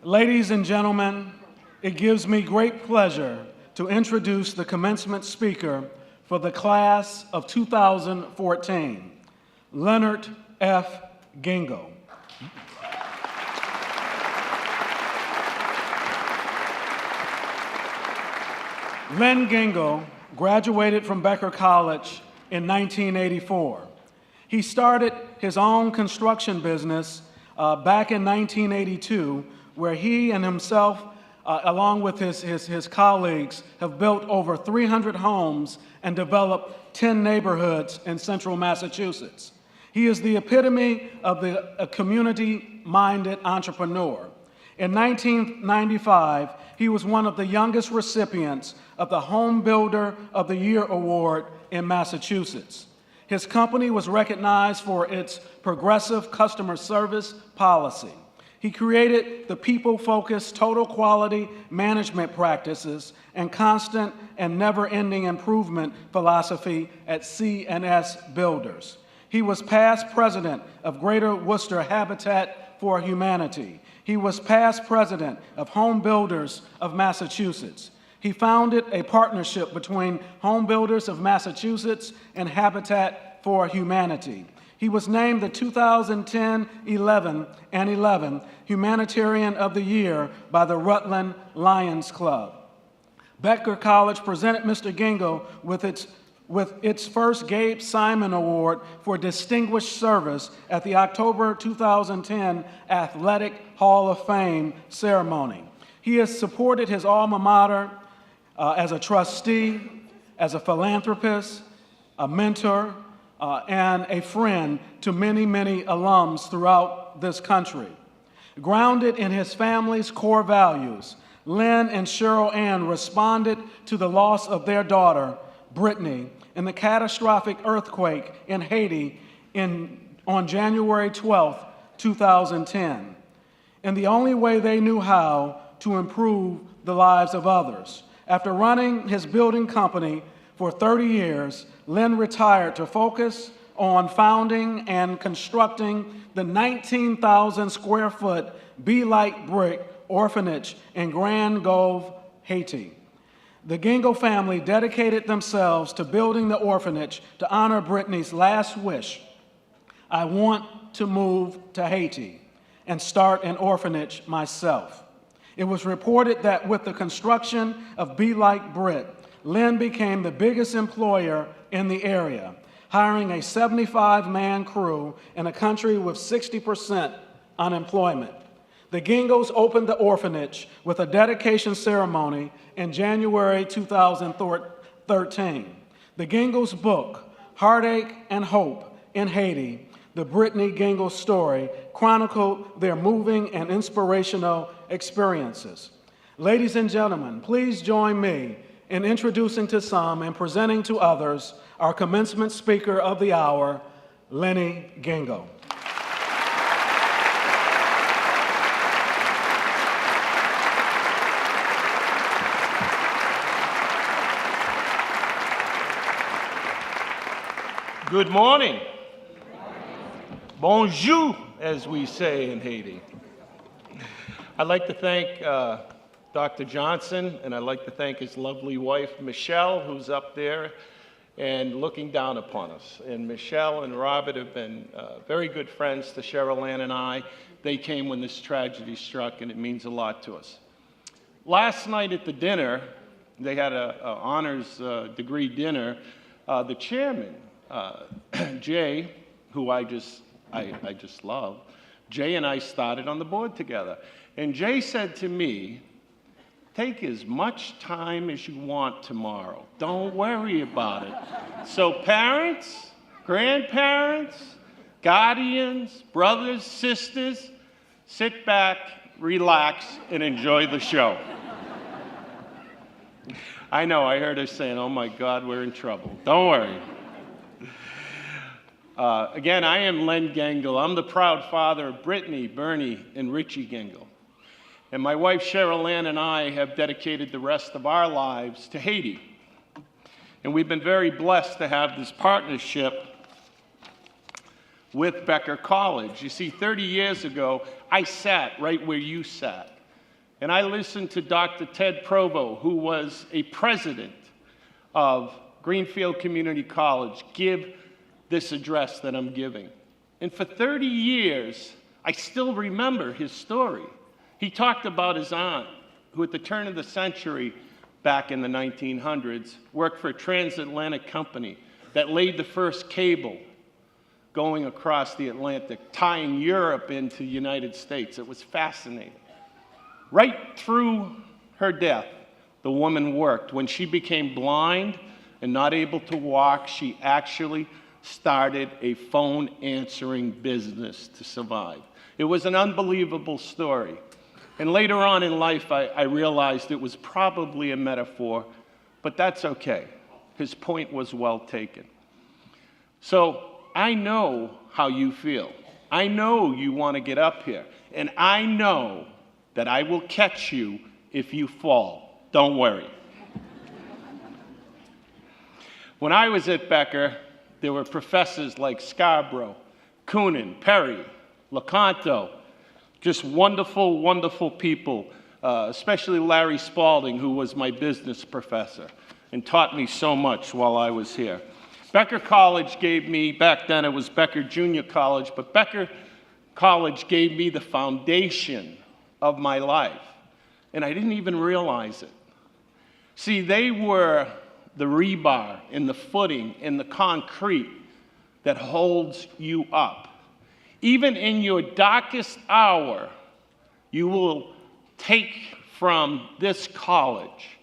Ladies and gentlemen, it gives me great pleasure to introduce the commencement speaker for the class of 2014, Leonard F. Gengel. Len Gengel graduated from Becker College in 1984. He started his own construction business back in 1982, where he and himself, along with his colleagues, have built over 300 homes and developed 10 neighborhoods in central Massachusetts. He is the epitome of a community-minded entrepreneur. In 1995, he was one of the youngest recipients of the Home Builder of the Year Award in Massachusetts. His company was recognized for its progressive customer service policy. He created the people-focused total quality management practices and constant and never-ending improvement philosophy at C&S Builders. He was past president of Greater Worcester Habitat for Humanity. He was past president of Home Builders of Massachusetts. He founded a partnership between Home Builders of Massachusetts and Habitat for Humanity. He was named the 2010-11 Humanitarian of the Year by the Rutland Lions Club. Becker College presented Mr. Gengel with its first Gabe Simon Award for Distinguished Service at the October 2010 Athletic Hall of Fame ceremony. He has supported his alma mater as a trustee, as a philanthropist, a mentor, and a friend to many, many alums throughout this country. Grounded in his family's core values, Lynn and Cheryl Ann responded to the loss of their daughter, Brittany, in the catastrophic earthquake in Haiti on January 12, 2010, in the only way they knew how to improve the lives of others. After running his building company for 30 years, Lynn retired to focus on founding and constructing the 19,000 square foot Be Like Brit orphanage in Grand Gulf, Haiti. The Gengel family dedicated themselves to building the orphanage to honor Brittany's last wish: I want to move to Haiti and start an orphanage myself. It was reported that with the construction of Be Like Brit, Lynn became the biggest employer in the area, hiring a 75-man crew in a country with 60% unemployment. The Gengels opened the orphanage with a dedication ceremony in January 2013. The Gengels' book, Heartache and Hope in Haiti, The Brittany Gengel Story, chronicled their moving and inspirational experiences. Ladies and gentlemen, please join me in introducing to some and presenting to others our commencement speaker of the hour, Lenny Gengel. Good morning. Bonjour, as we say in Haiti. I'd like to thank Dr. Johnson, and I'd like to thank his lovely wife, Michelle, who's up there and looking down upon us. And Michelle and Robert have been very good friends to Cheryl Ann and I. They came when this tragedy struck, and it means a lot to us. Last night at the dinner, they had an honors degree dinner. The chairman, Jay, who I just love, Jay and I started on the board together. And Jay said to me, take as much time as you want tomorrow. Don't worry about it. So parents, grandparents, guardians, brothers, sisters, sit back, relax, and enjoy the show. I know, I heard her saying, oh my God, we're in trouble. Don't worry. Again, I am Len Gengel. I'm the proud father of Brittany, Bernie, and Richie Gengel. And my wife Cheryl Ann and I have dedicated the rest of our lives to Haiti. And we've been very blessed to have this partnership with Becker College. You see, 30 years ago, I sat right where you sat. And I listened to Dr. Ted Provo, who was a president of Greenfield Community College, give this address that I'm giving. And for 30 years, I still remember his story. He talked about his aunt, who at the turn of the century, back in the 1900s, worked for a transatlantic company that laid the first cable going across the Atlantic, tying Europe into the United States. It was fascinating. Right through her death, the woman worked. When she became blind and not able to walk, she actually started a phone answering business to survive. It was an unbelievable story. And later on in life, I realized it was probably a metaphor, but that's okay. His point was well taken. So I know how you feel. I know you want to get up here. And I know that I will catch you if you fall. Don't worry. When I was at Becker, there were professors like Scarborough, Coonan, Perry, LeConto, just wonderful, wonderful people, especially Larry Spalding, who was my business professor and taught me so much while I was here. Becker College gave me, back then it was Becker Junior College, but Becker College gave me the foundation of my life, and I didn't even realize it. See, they were the rebar and the footing and the concrete that holds you up. Even in your darkest hour, you will take from this college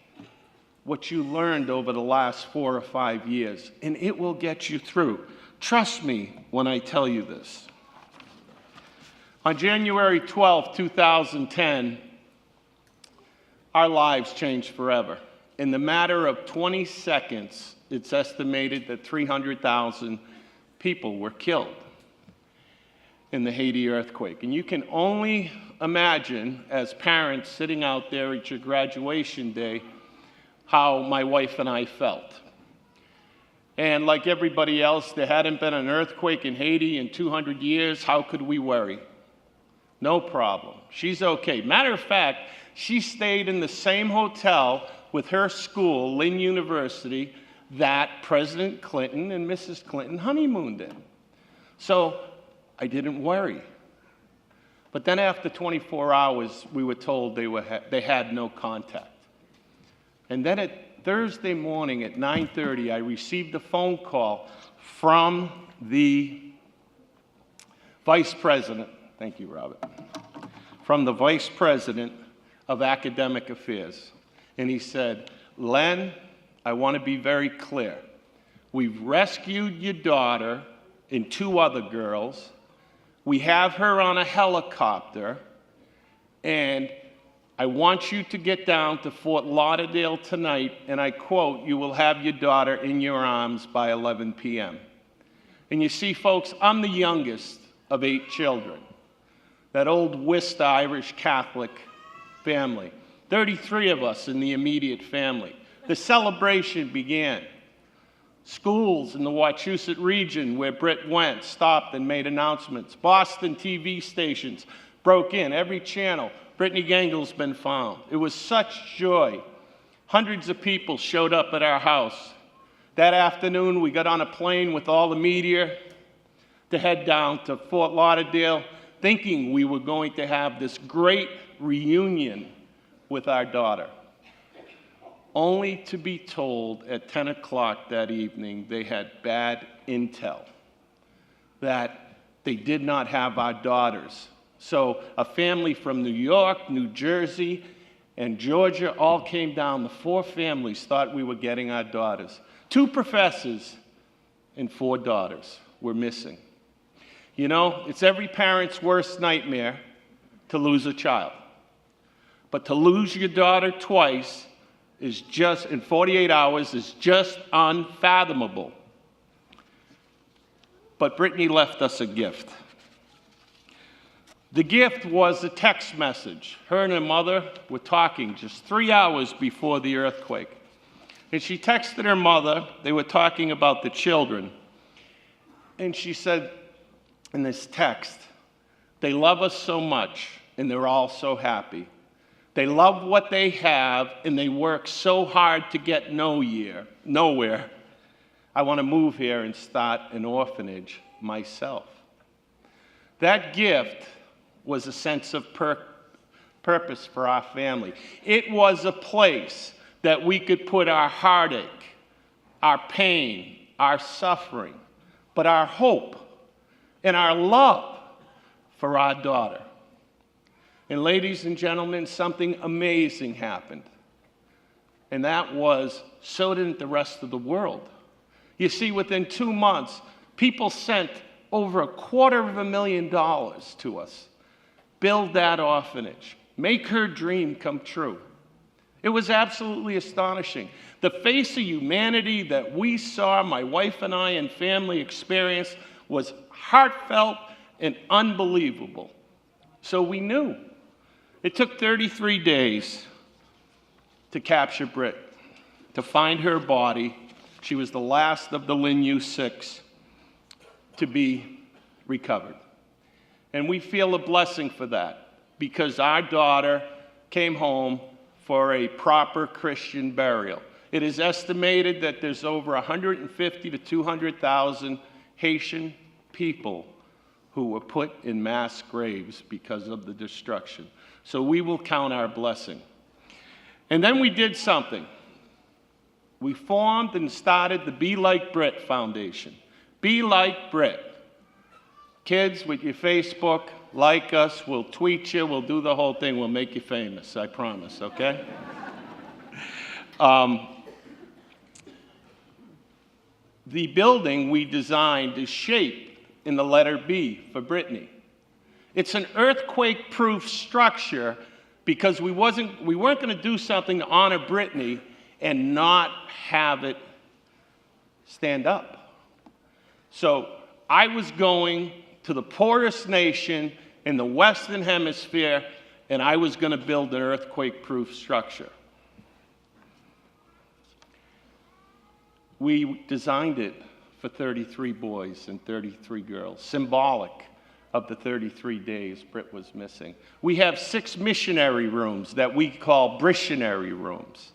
what you learned over the last 4 or 5 years, and it will get you through. Trust me when I tell you this. On January 12, 2010, our lives changed forever. In the matter of 20 seconds, it's estimated that 300,000 people were killed in the Haiti earthquake. And you can only imagine, as parents sitting out there at your graduation day, how my wife and I felt. And like everybody else, there hadn't been an earthquake in Haiti in 200 years. How could we worry? No problem. She's okay. Matter of fact, she stayed in the same hotel with her school, Lynn University, that President Clinton and Mrs. Clinton honeymooned in. So I didn't worry. But then after 24 hours, we were told they had no contact. And then at Thursday morning at 9:30, I received a phone call from the vice president, thank you, Robert, from the vice president of academic affairs. And he said, "Len, I want to be very clear. We've rescued your daughter and 2 other girls. We have her on a helicopter, and I want you to get down to Fort Lauderdale tonight, and I quote, you will have your daughter in your arms by 11 p.m. And you see, folks, I'm the youngest of 8 children. That old Worcester Irish Catholic family. 33 of us in the immediate family. The celebration began. Schools in the Wachusett region where Brit went stopped and made announcements. Boston TV stations broke in, every channel. Brittany Gengel's been found. It was such joy. Hundreds of people showed up at our house. That afternoon, we got on a plane with all the media to head down to Fort Lauderdale, thinking we were going to have this great reunion with our daughter. Only to be told at 10 o'clock that evening they had bad intel, that they did not have our daughters. So a family from New York, New Jersey, and Georgia all came down. The 4 families thought we were getting our daughters. 2 professors and 4 daughters were missing. You know, it's every parent's worst nightmare to lose a child. But to lose your daughter twice is just, in 48 hours, is just unfathomable. But Brittany left us a gift. The gift was a text message. Her and her mother were talking just 3 hours before the earthquake. And she texted her mother, they were talking about the children. And she said in this text, they love us so much and they're all so happy. They love what they have, and they work so hard to get nowhere. I want to move here and start an orphanage myself. That gift was a sense of purpose for our family. It was a place that we could put our heartache, our pain, our suffering, but our hope and our love for our daughter. And ladies and gentlemen, something amazing happened. And that was, so didn't the rest of the world. You see, within 2 months, people sent over $250,000 to us. Build that orphanage. Make her dream come true. It was absolutely astonishing. The face of humanity that we saw, my wife and I and family experienced, was heartfelt and unbelievable. So we knew. It took 33 days to capture Brit, to find her body. She was the last of the Lin U-6 to be recovered. And we feel a blessing for that, because our daughter came home for a proper Christian burial. It is estimated that there's over 150 to 200,000 Haitian people who were put in mass graves because of the destruction. So we will count our blessing. And then we did something. We formed and started the Be Like Brit Foundation. Be Like Brit. Kids, with your Facebook, like us, we'll tweet you, we'll do the whole thing, we'll make you famous, I promise, okay? The building we designed is shaped in the letter B for Brittany. It's an earthquake-proof structure because we weren't going to do something to honor Brittany and not have it stand up. So I was going to the poorest nation in the Western Hemisphere, and I was going to build an earthquake-proof structure. We designed it for 33 boys and 33 girls, symbolic of the 33 days Brit was missing. We have 6 missionary rooms that we call Brittionary rooms,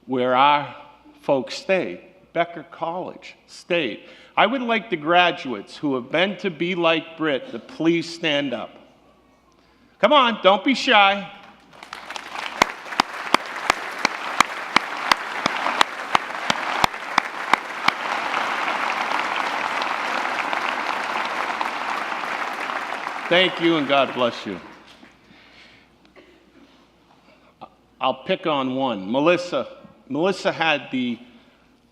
where our folks stay. Becker College stayed. I would like the graduates who have been to Be Like Brit to please stand up. Come on, don't be shy. Thank you, and God bless you. I'll pick on one. Melissa had the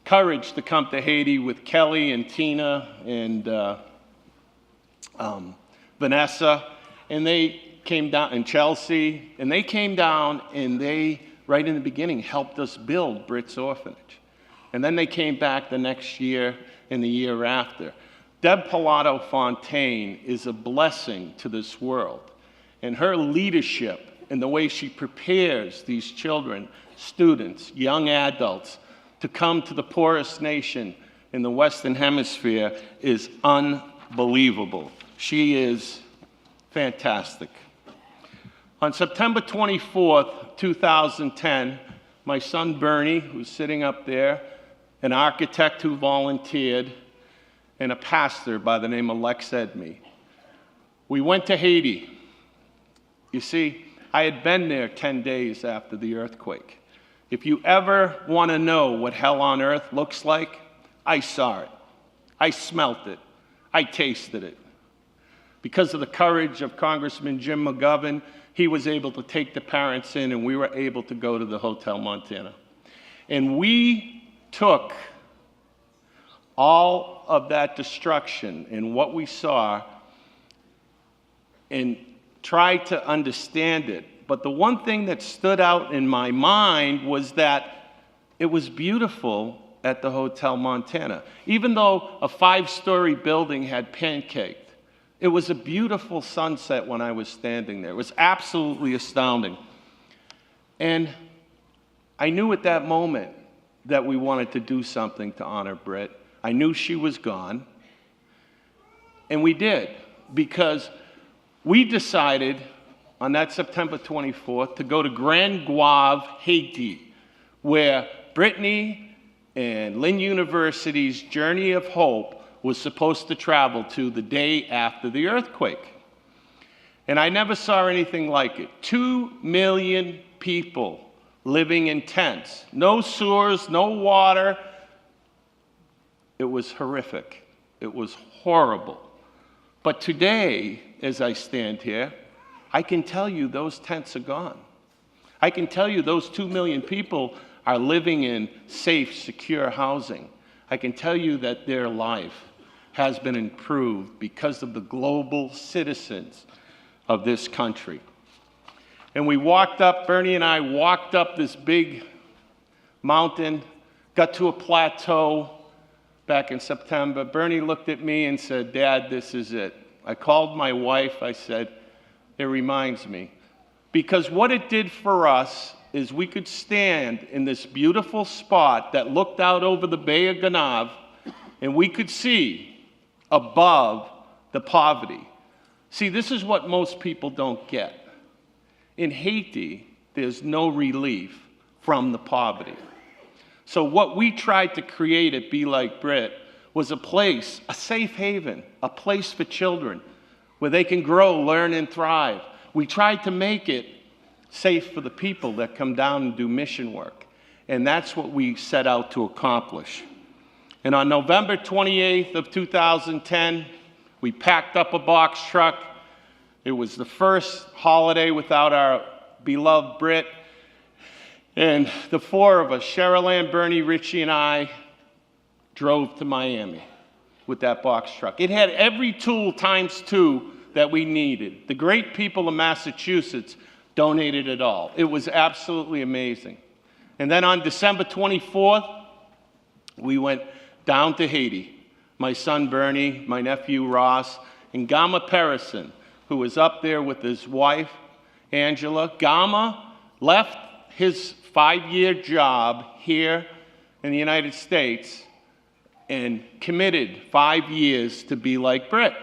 courage to come to Haiti with Kelly and Tina and Vanessa, and they came down, and Chelsea, and they came down and they, right in the beginning, helped us build Brit's orphanage. And then they came back the next year and the year after. Deb Pilato Fontaine is a blessing to this world, and her leadership and the way she prepares these children, students, young adults, to come to the poorest nation in the Western Hemisphere is unbelievable. She is fantastic. On September 24th, 2010, my son Bernie, who's sitting up there, an architect who volunteered, and a pastor by the name of Lex Edme, we went to Haiti. You see, I had been there 10 days after the earthquake. If you ever want to know what hell on earth looks like, I saw it. I smelt it. I tasted it. Because of the courage of Congressman Jim McGovern, he was able to take the parents in, and we were able to go to the Hotel Montana. And we took all of that destruction and what we saw and tried to understand it. But the one thing that stood out in my mind was that it was beautiful at the Hotel Montana. Even though a 5-story building had pancaked, it was a beautiful sunset when I was standing there. It was absolutely astounding. And I knew at that moment that we wanted to do something to honor Brit. I knew she was gone. And we did, because we decided on that September 24th to go to Grand Guave, Haiti, where Brittany and Lynn University's Journey of Hope was supposed to travel to the day after the earthquake. And I never saw anything like it. 2 million people living in tents. No sewers, no water. It was horrific. It was horrible. But today, as I stand here, I can tell you those tents are gone. I can tell you those 2 million people are living in safe, secure housing. I can tell you that their life has been improved because of the global citizens of this country. And we walked up, Bernie and I walked up this big mountain, got to a plateau back in September. Bernie looked at me and said, "Dad, this is it." I called my wife, I said, "It reminds me." Because what it did for us is we could stand in this beautiful spot that looked out over the Bay of Gonave, and we could see above the poverty. See, this is what most people don't get. In Haiti, there's no relief from the poverty. So what we tried to create at Be Like Brit was a place, a safe haven, a place for children where they can grow, learn, and thrive. We tried to make it safe for the people that come down and do mission work. And that's what we set out to accomplish. And on November 28th of 2010, we packed up a box truck. It was the first holiday without our beloved Brit. And the four of us, Cheryl Ann, Bernie, Richie, and I, drove to Miami with that box truck. It had every tool times 2 that we needed. The great people of Massachusetts donated it all. It was absolutely amazing. And then on December 24th, we went down to Haiti. My son Bernie, my nephew Ross, and Gama Perrison, who was up there with his wife, Angela. Gama left his 5-year job here in the United States and committed 5 years to Be Like Brit.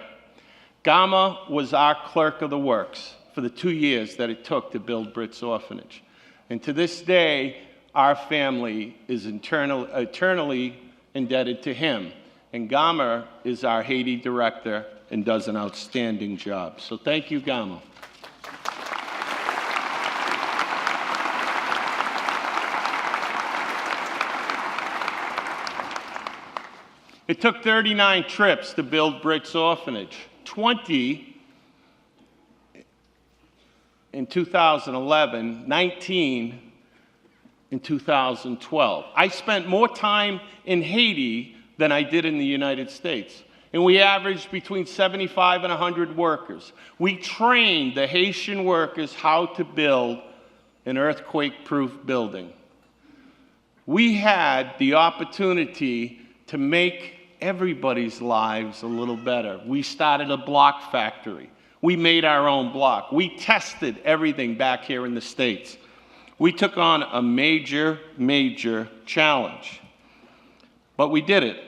Gama was our clerk of the works for the 2 years that it took to build Brit's orphanage. And to this day, our family is eternally indebted to him. And Gama is our Haiti director and does an outstanding job. So thank you, Gama. It took 39 trips to build Brit's orphanage, 20 in 2011, 19 in 2012. I spent more time in Haiti than I did in the United States. And we averaged between 75 and 100 workers. We trained the Haitian workers how to build an earthquake-proof building. We had the opportunity to make everybody's lives a little better. We started a block factory. We made our own block. We tested everything back here in the States. We took on a major, major challenge. But we did it.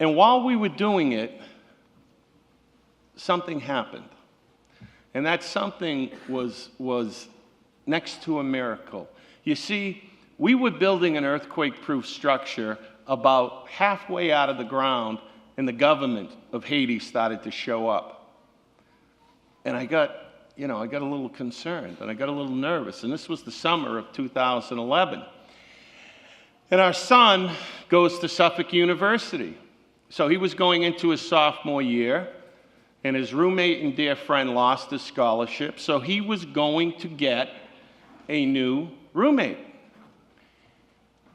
And while we were doing it, something happened. And that something was next to a miracle. You see, we were building an earthquake-proof structure about halfway out of the ground, and the government of Haiti started to show up. And I got a little concerned, and I got a little nervous. And this was the summer of 2011. And our son goes to Suffolk University. So he was going into his sophomore year, and his roommate and dear friend lost his scholarship, so he was going to get a new roommate.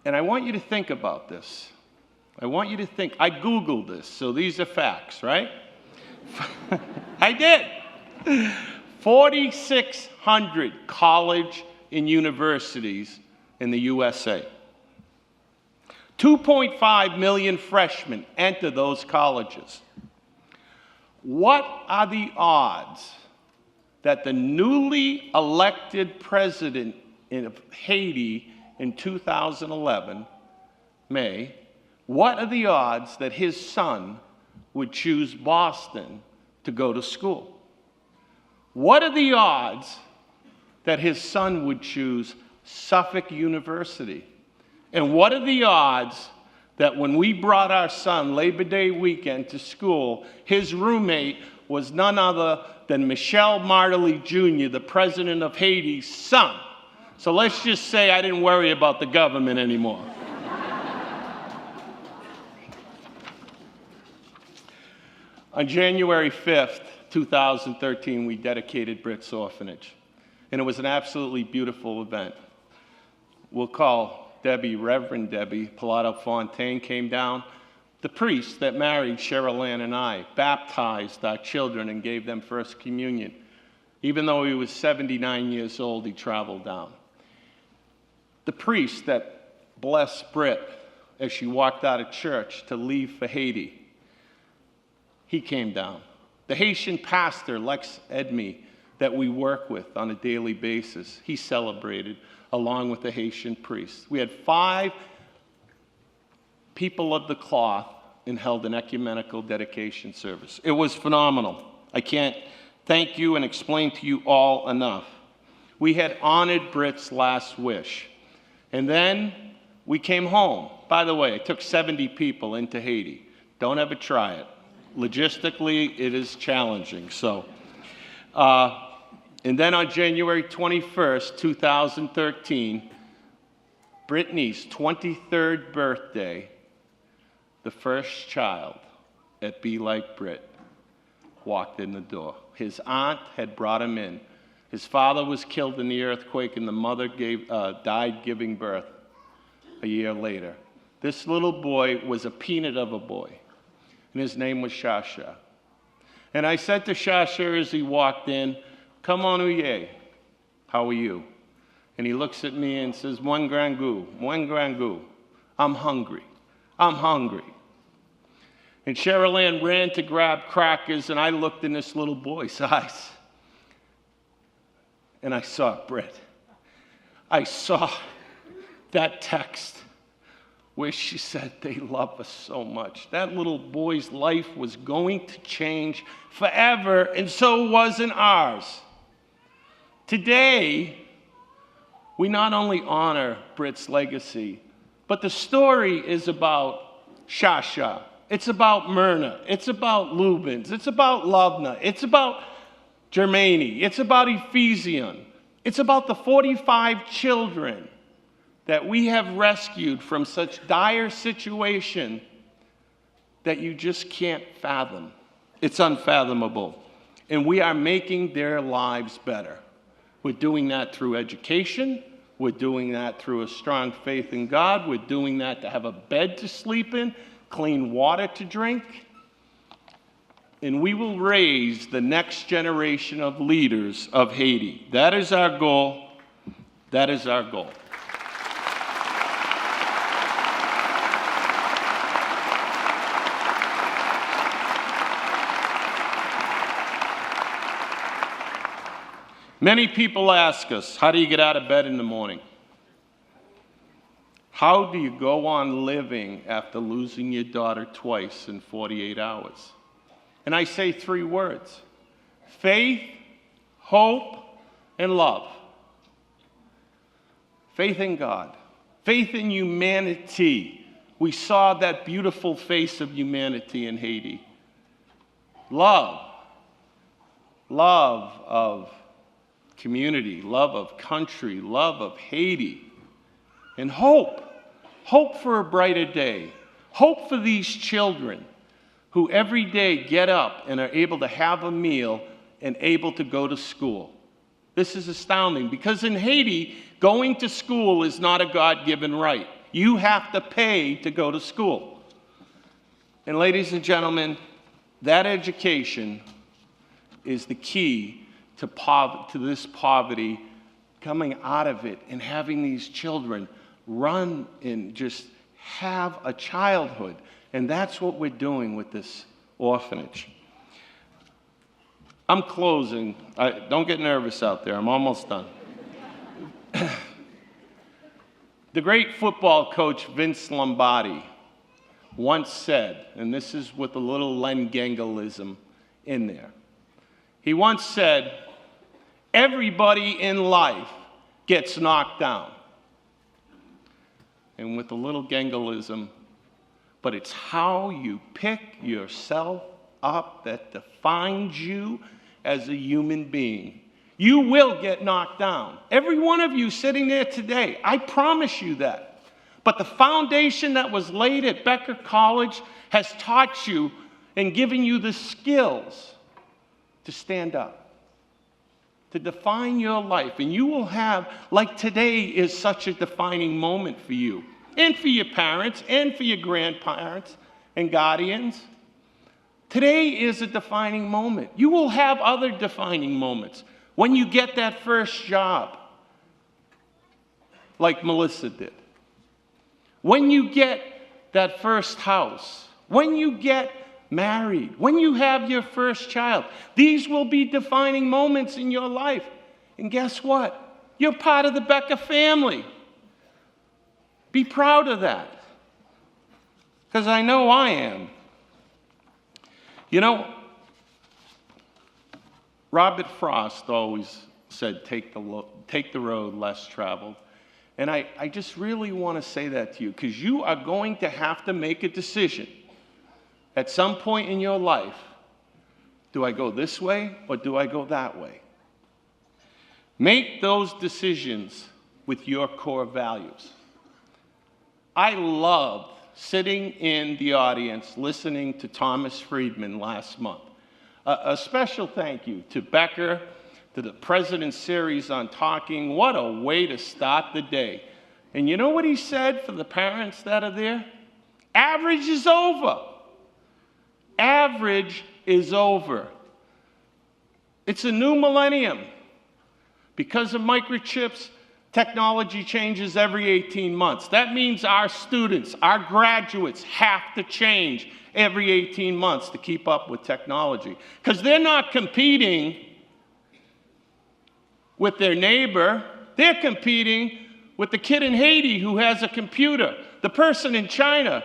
And I want you to think about this. I want you to think. I Googled this, so these are facts, right? I did. 4,600 college and universities in the USA. 2.5 million freshmen enter those colleges. What are the odds that the newly elected president of Haiti in 2011, May, what are the odds that his son would choose Boston to go to school? What are the odds that his son would choose Suffolk University? And what are the odds that when we brought our son Labor Day weekend to school, his roommate was none other than Michel Martelly Jr., the president of Haiti's son? So let's just say I didn't worry about the government anymore. On January 5th, 2013, we dedicated Brit's orphanage. And it was an absolutely beautiful event. We'll call Debbie, Reverend Debbie Pilato Fontaine came down. The priest that married Cheryl Ann and I baptized our children and gave them First Communion. Even though he was 79 years old, he traveled down. The priest that blessed Brit as she walked out of church to leave for Haiti, he came down. The Haitian pastor, Lex Edmy, that we work with on a daily basis, he celebrated along with the Haitian priest. We had 5 people of the cloth and held an ecumenical dedication service. It was phenomenal. I can't thank you and explain to you all enough. We had honored Brit's last wish. And then we came home. By the way, it took 70 people into Haiti. Don't ever try it. Logistically, it is challenging. And then on January 21st, 2013, Brittany's 23rd birthday, the first child at Be Like Brit walked in the door. His aunt had brought him in. His father was killed in the earthquake, and the mother died giving birth a year later. This little boy was a peanut of a boy, and his name was Shasha. And I said to Shasha as he walked in, "Come on, Uye, how are you?" And he looks at me and says, "Mwen grand goût. I'm hungry. I'm hungry." And Cheryl Ann ran to grab crackers, and I looked in this little boy's eyes. And I saw Brit. I saw that text where she said, "They love us so much." That little boy's life was going to change forever, and so wasn't ours. Today, we not only honor Brit's legacy, but the story is about Shasha. It's about Myrna. It's about Lubens. It's about Lovna. It's about Germani. It's about Ephesian. It's about the 45 children that we have rescued from such dire situation that you just can't fathom. It's unfathomable. And we are making their lives better. We're doing that through education. We're doing that through a strong faith in God. We're doing that to have a bed to sleep in, clean water to drink. And we will raise the next generation of leaders of Haiti. That is our goal. That is our goal. Many people ask us, how do you get out of bed in the morning? How do you go on living after losing your daughter twice in 48 hours? And I say 3 words: faith, hope, and love. Faith in God. Faith in humanity. We saw that beautiful face of humanity in Haiti. Love. Love of community, love of country, love of Haiti. And hope. Hope for a brighter day. Hope for these children who every day get up and are able to have a meal and able to go to school. This is astounding because in Haiti, going to school is not a God-given right. You have to pay to go to school. And ladies and gentlemen, that education is the key to this poverty, coming out of it and having these children run and just have a childhood. And that's what we're doing with this orphanage. I'm closing. Don't get nervous out there. I'm almost done. The great football coach Vince Lombardi once said, and this is with a little Len Gengelism in there, he once said, Everybody in life gets knocked down. And with a little Gengelism, but it's how you pick yourself up that defines you as a human being. You will get knocked down. Every one of you sitting there today, I promise you that. But the foundation that was laid at Becker College has taught you and given you the skills to stand up, to define your life. And you will have, like today is such a defining moment for you, and for your parents, and for your grandparents and guardians. Today is a defining moment. You will have other defining moments. When you get that first job, like Melissa did. When you get that first house. When you get married. When you have your first child. These will be defining moments in your life. And guess what? You're part of the Becker family. Be proud of that. Because I know I am. You know, Robert Frost always said, take the road less traveled. And I just really want to say that to you, because you are going to have to make a decision at some point in your life. Do I go this way or do I go that way? Make those decisions with your core values. I loved sitting in the audience listening to Thomas Friedman last month. A special thank you to Becker, to the President's Series on Talking. What a way to start the day. And you know what he said for the parents that are there? Average is over. Average is over. It's a new millennium. Because of microchips, technology changes every 18 months. That means our students, our graduates have to change every 18 months to keep up with technology. Because they're not competing with their neighbor. They're competing with the kid in Haiti who has a computer, the person in China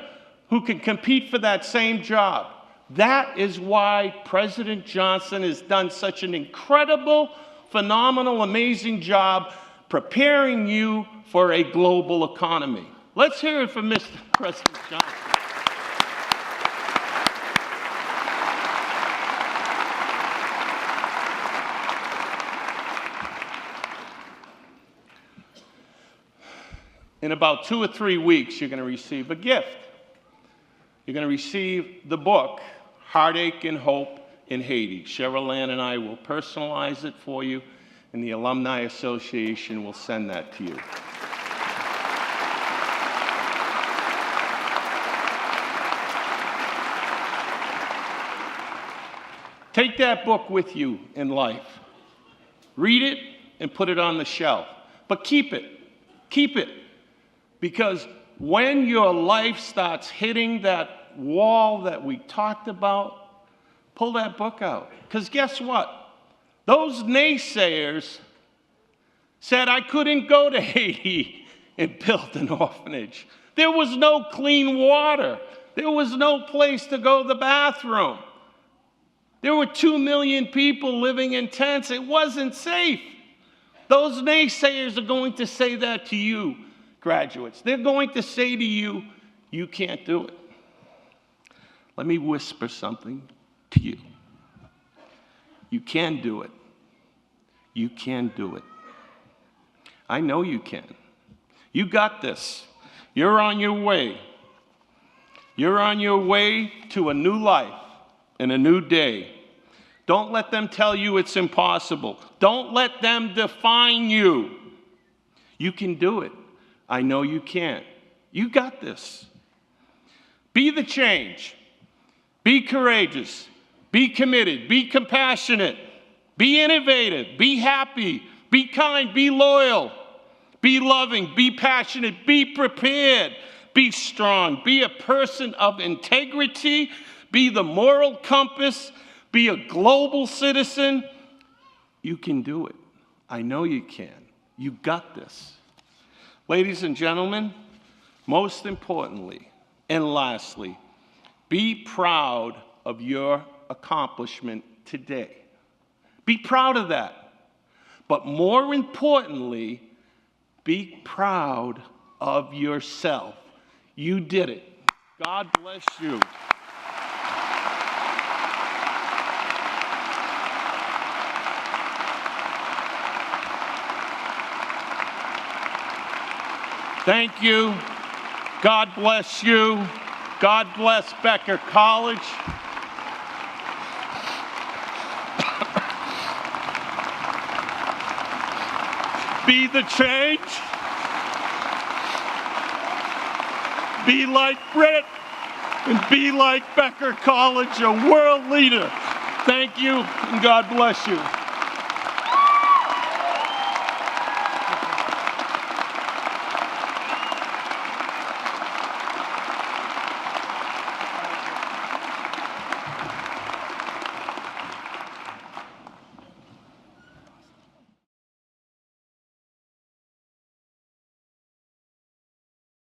who can compete for that same job. That is why President Johnson has done such an incredible, phenomenal, amazing job preparing you for a global economy. Let's hear it from Mr. President Johnson. In about 2 or 3 weeks, you're going to receive a gift. You're going to receive the book, Heartache and Hope in Haiti. Cheryl Ann and I will personalize it for you, and the Alumni Association will send that to you. Take that book with you in life. Read it and put it on the shelf. But keep it. Keep it. Because when your life starts hitting that wall that we talked about, pull that book out. Because guess what? Those naysayers said I couldn't go to Haiti and build an orphanage. There was no clean water. There was no place to go to the bathroom. There were 2 million people living in tents. It wasn't safe. Those naysayers are going to say that to you, graduates. They're going to say to you, you can't do it. Let me whisper something to you. You can do it. You can do it. I know you can. You got this. You're on your way. You're on your way to a new life and a new day. Don't let them tell you it's impossible. Don't let them define you. You can do it. I know you can. You got this. Be the change. Be courageous. Be committed. Be compassionate. Be innovative. Be happy. Be kind. Be loyal. Be loving. Be passionate. Be prepared. Be strong. Be a person of integrity. Be the moral compass. Be a global citizen. You can do it. I know you can. You got this. Ladies and gentlemen, most importantly and lastly, be proud of your accomplishment today. Be proud of that. But more importantly, be proud of yourself. You did it. God bless you. Thank you. God bless you. God bless Becker College. Be the change. Be like Brit and be like Becker College, a world leader. Thank you, and God bless you.